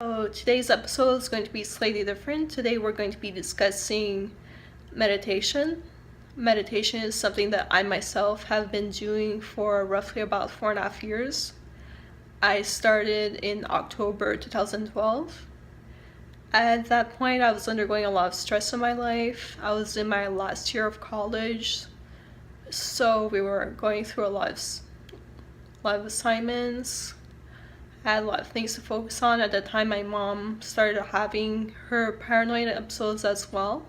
So today's episode is going to be slightly different. Today we're going to be discussing meditation. Meditation is something that I myself have been doing for roughly about 4.5 years. I started in October 2012. At that point, I was undergoing a lot of stress in my life. I was in my last year of college, so we were going through a lot of assignments. I had a lot of things to focus on. At that time, my mom started having her paranoid episodes as well,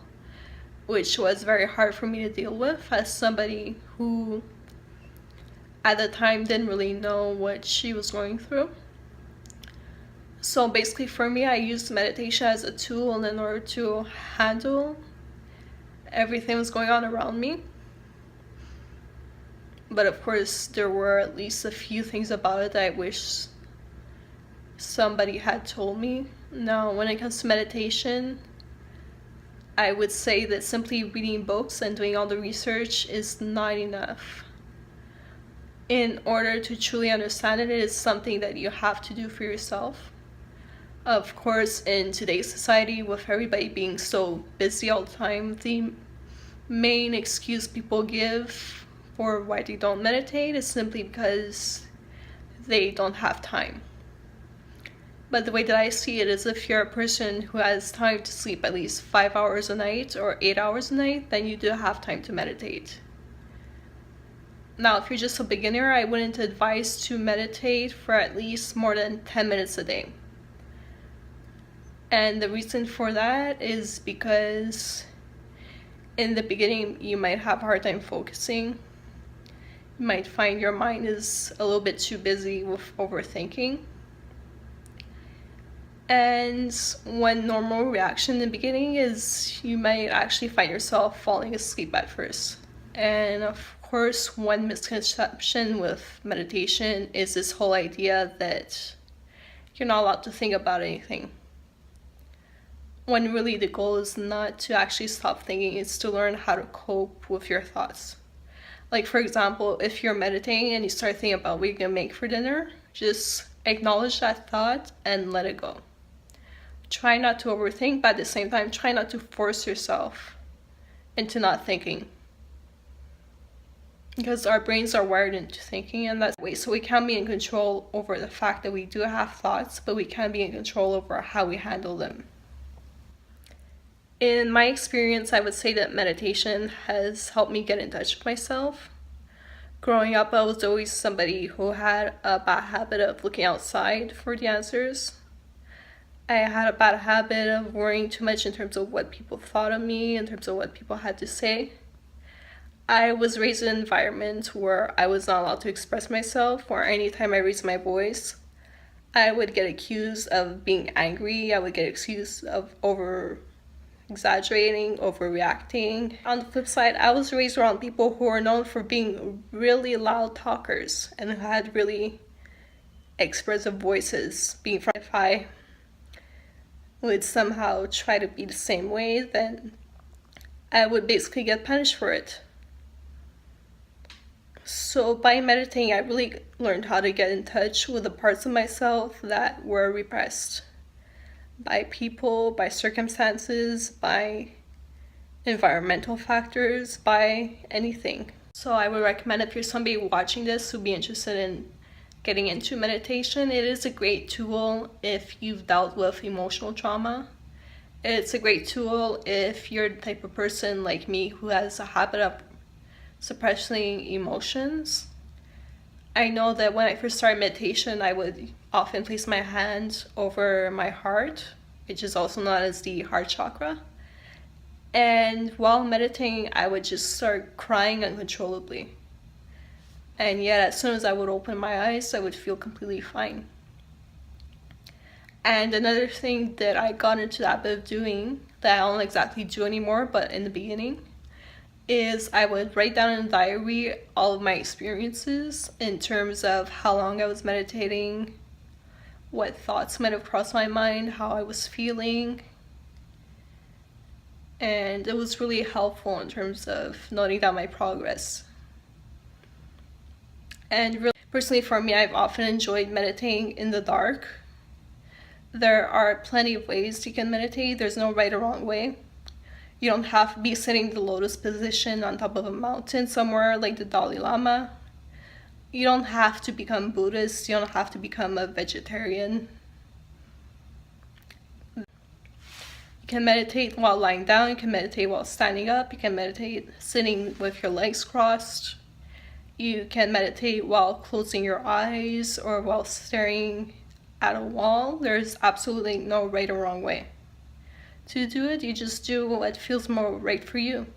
which was very hard for me to deal with as somebody who at the time didn't really know what she was going through. So basically for me, I used meditation as a tool in order to handle everything that was going on around me. But of course, there were at least a few things about it that I wish somebody had told me. Now, when it comes to meditation, I would say that simply reading books and doing all the research is not enough. In order to truly understand it, it is something that you have to do for yourself. Of course, in today's society, with everybody being so busy all the time, the main excuse people give for why they don't meditate is simply because they don't have time. But the way that I see it is, if you're a person who has time to sleep at least 5 hours a night or 8 hours a night, then you do have time to meditate. Now, if you're just a beginner, I wouldn't advise to meditate for at least more than 10 minutes a day. And the reason for that is because in the beginning, you might have a hard time focusing. You might find your mind is a little bit too busy with overthinking. And one normal reaction in the beginning is you might actually find yourself falling asleep at first. And of course, one misconception with meditation is this whole idea that you're not allowed to think about anything. When really the goal is not to actually stop thinking, it's to learn how to cope with your thoughts. Like, for example, if you're meditating and you start thinking about what you're gonna make for dinner, just acknowledge that thought and let it go. Try not to overthink, but at the same time, try not to force yourself into not thinking. Because our brains are wired into thinking in that way. So we can be in control over the fact that we do have thoughts, but we can be in control over how we handle them. In my experience, I would say that meditation has helped me get in touch with myself. Growing up, I was always somebody who had a bad habit of looking outside for the answers. I had a bad habit of worrying too much in terms of what people thought of me, in terms of what people had to say. I was raised in an environment where I was not allowed to express myself, or anytime I raised my voice, I would get accused of being angry. I would get accused of over-exaggerating, overreacting. On the flip side, I was raised around people who are known for being really loud talkers and who had really expressive voices. If I would somehow try to be the same way, then I would basically get punished for it. So by meditating, I really learned how to get in touch with the parts of myself that were repressed by people, by circumstances, by environmental factors, by anything. So I would recommend, if you're somebody watching this who'd be interested in getting into meditation, it is a great tool if you've dealt with emotional trauma. It's a great tool if you're the type of person like me who has a habit of suppressing emotions. I know that when I first started meditation, I would often place my hand over my heart, which is also known as the heart chakra. And while meditating, I would just start crying uncontrollably. And yet, as soon as I would open my eyes, I would feel completely fine. And another thing that I got into the habit of doing, that I don't exactly do anymore, but in the beginning, is I would write down in a diary all of my experiences in terms of how long I was meditating, what thoughts might have crossed my mind, how I was feeling. And it was really helpful in terms of noting down my progress. And really, personally for me, I've often enjoyed meditating in the dark. There are plenty of ways you can meditate. There's no right or wrong way. You don't have to be sitting in the lotus position on top of a mountain somewhere like the Dalai Lama. You don't have to become Buddhist. You don't have to become a vegetarian. You can meditate while lying down. You can meditate while standing up. You can meditate sitting with your legs crossed. You can meditate while closing your eyes or while staring at a wall. There's absolutely no right or wrong way to do it. You just do what feels more right for you.